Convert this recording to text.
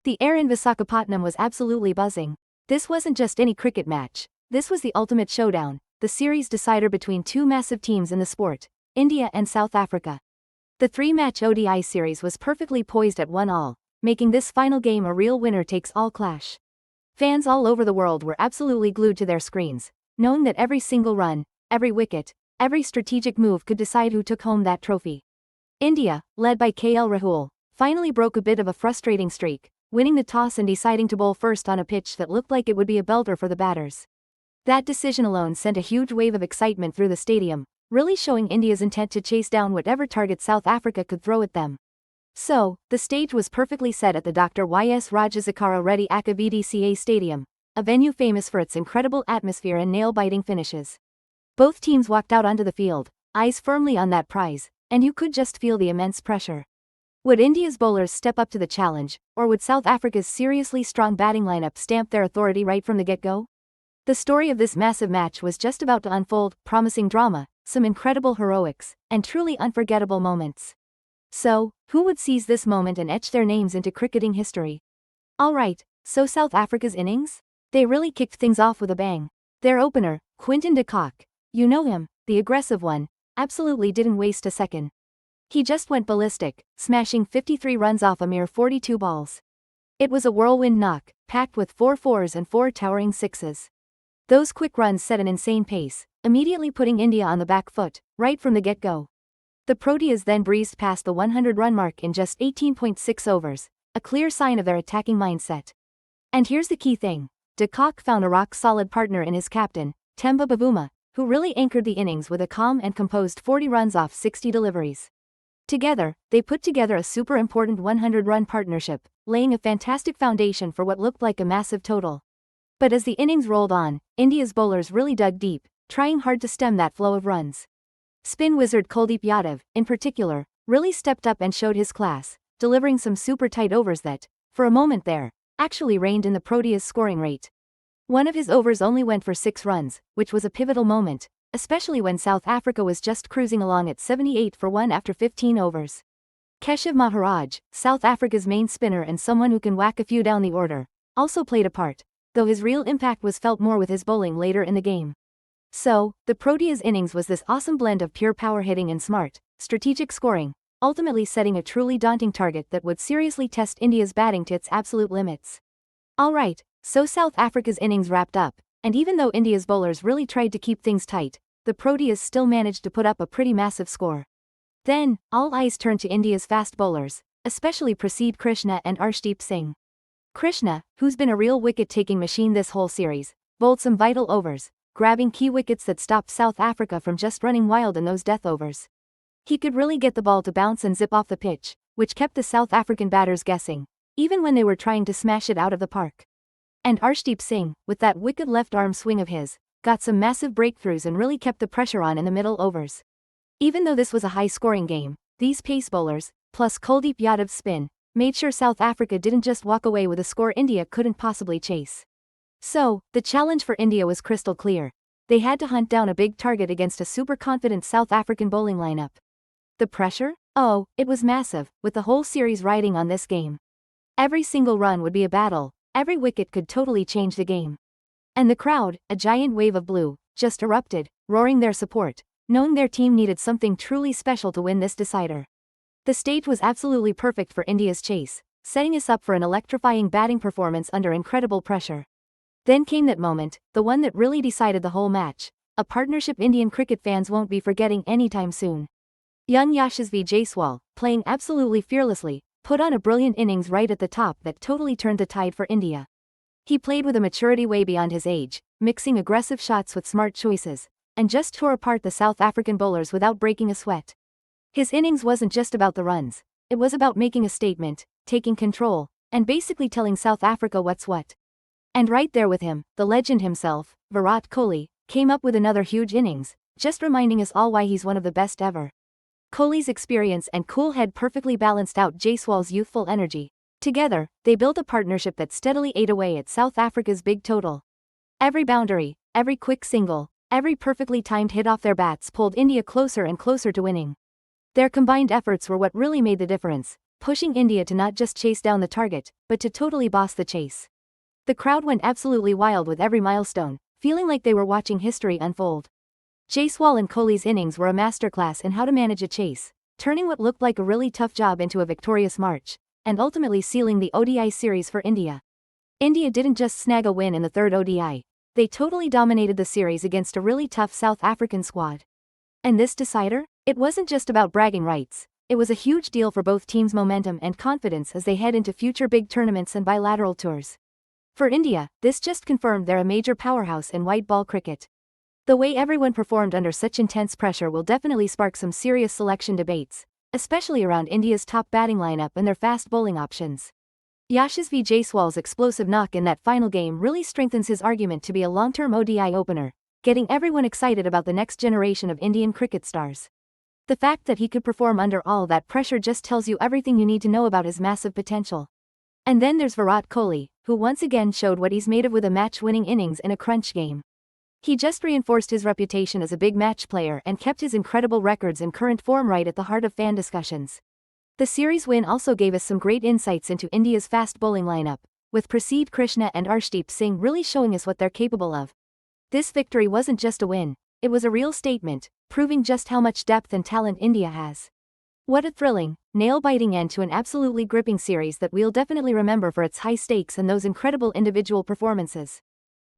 The air in Visakhapatnam was absolutely buzzing. This wasn't just any cricket match. This was the ultimate showdown, the series decider between two massive teams in the sport, India and South Africa. The three-match ODI series was perfectly poised at 1-1, making this final game a real winner-takes-all clash. Fans all over the world were absolutely glued to their screens, knowing that every single run, every wicket, every strategic move could decide who took home that trophy. India, led by KL Rahul, finally broke a bit of a frustrating streak, winning the toss and deciding to bowl first on a pitch that looked like it would be a belter for the batters. That decision alone sent a huge wave of excitement through the stadium, really showing India's intent to chase down whatever target South Africa could throw at them. So, the stage was perfectly set at the Dr. Y.S. Rajashekara Reddy Akavdca Stadium, a venue famous for its incredible atmosphere and nail-biting finishes. Both teams walked out onto the field, eyes firmly on that prize, and you could just feel the immense pressure. Would India's bowlers step up to the challenge, or would South Africa's seriously strong batting lineup stamp their authority right from the get-go? The story of this massive match was just about to unfold, promising drama, some incredible heroics, and truly unforgettable moments. So, who would seize this moment and etch their names into cricketing history? Alright, so South Africa's innings? They really kicked things off with a bang. Their opener, Quinton de Kock, you know him, the aggressive one, absolutely didn't waste a second. He just went ballistic, smashing 53 runs off a mere 42 balls. It was a whirlwind knock, packed with 4 fours and 4 towering sixes. Those quick runs set an insane pace, immediately putting India on the back foot, right from the get-go. The Proteas then breezed past the 100-run mark in just 18.6 overs, a clear sign of their attacking mindset. And here's the key thing, de Kock found a rock-solid partner in his captain, Temba Bavuma, who really anchored the innings with a calm and composed 40 runs off 60 deliveries. Together, they put together a super important 100-run partnership, laying a fantastic foundation for what looked like a massive total. But as the innings rolled on, India's bowlers really dug deep, trying hard to stem that flow of runs. Spin wizard Kuldeep Yadav, in particular, really stepped up and showed his class, delivering some super tight overs that, for a moment there, actually reined in the Proteas' scoring rate. One of his overs only went for 6 runs, which was a pivotal moment, especially when South Africa was just cruising along at 78 for 1 after 15 overs. Keshav Maharaj, South Africa's main spinner and someone who can whack a few down the order, also played a part, though his real impact was felt more with his bowling later in the game. So, the Proteas' innings was this awesome blend of pure power hitting and smart, strategic scoring, ultimately setting a truly daunting target that would seriously test India's batting to its absolute limits. Alright, so South Africa's innings wrapped up, and even though India's bowlers really tried to keep things tight, the Proteas still managed to put up a pretty massive score. Then, all eyes turned to India's fast bowlers, especially Prasidh Krishna and Arshdeep Singh. Krishna, who's been a real wicket-taking machine this whole series, bowled some vital overs, grabbing key wickets that stopped South Africa from just running wild in those death overs. He could really get the ball to bounce and zip off the pitch, which kept the South African batters guessing, even when they were trying to smash it out of the park. And Arshdeep Singh, with that wicked left-arm swing of his, got some massive breakthroughs and really kept the pressure on in the middle overs. Even though this was a high-scoring game, these pace bowlers, plus Kuldeep Yadav's spin, made sure South Africa didn't just walk away with a score India couldn't possibly chase. So, the challenge for India was crystal clear. They had to hunt down a big target against a super confident South African bowling lineup. The pressure? Oh, it was massive, with the whole series riding on this game. Every single run would be a battle, every wicket could totally change the game. And the crowd, a giant wave of blue, just erupted, roaring their support, knowing their team needed something truly special to win this decider. The stage was absolutely perfect for India's chase, setting us up for an electrifying batting performance under incredible pressure. Then came that moment, the one that really decided the whole match, a partnership Indian cricket fans won't be forgetting anytime soon. Young Yashasvi Jaiswal, playing absolutely fearlessly, put on a brilliant innings right at the top that totally turned the tide for India. He played with a maturity way beyond his age, mixing aggressive shots with smart choices, and just tore apart the South African bowlers without breaking a sweat. His innings wasn't just about the runs, it was about making a statement, taking control, and basically telling South Africa what's what. And right there with him, the legend himself, Virat Kohli, came up with another huge innings, just reminding us all why he's one of the best ever. Kohli's experience and cool head perfectly balanced out Jaiswal's youthful energy. Together, they built a partnership that steadily ate away at South Africa's big total. Every boundary, every quick single, every perfectly timed hit off their bats pulled India closer and closer to winning. Their combined efforts were what really made the difference, pushing India to not just chase down the target, but to totally boss the chase. The crowd went absolutely wild with every milestone, feeling like they were watching history unfold. Jaiswal and Kohli's innings were a masterclass in how to manage a chase, turning what looked like a really tough job into a victorious march, and ultimately sealing the ODI series for India. India didn't just snag a win in the third ODI, they totally dominated the series against a really tough South African squad. And this decider? It wasn't just about bragging rights, it was a huge deal for both teams' momentum and confidence as they head into future big tournaments and bilateral tours. For India, this just confirmed they're a major powerhouse in white ball cricket. The way everyone performed under such intense pressure will definitely spark some serious selection debates, especially around India's top batting lineup and their fast bowling options. Yashasvi Jaiswal's explosive knock in that final game really strengthens his argument to be a long-term ODI opener, getting everyone excited about the next generation of Indian cricket stars. The fact that he could perform under all that pressure just tells you everything you need to know about his massive potential. And then there's Virat Kohli, who once again showed what he's made of with a match-winning innings in a crunch game. He just reinforced his reputation as a big match player and kept his incredible records in current form right at the heart of fan discussions. The series win also gave us some great insights into India's fast bowling lineup, with Prasidh, Krishna and Arshdeep Singh really showing us what they're capable of. This victory wasn't just a win, it was a real statement, proving just how much depth and talent India has. What a thrilling, nail-biting end to an absolutely gripping series that we'll definitely remember for its high stakes and those incredible individual performances.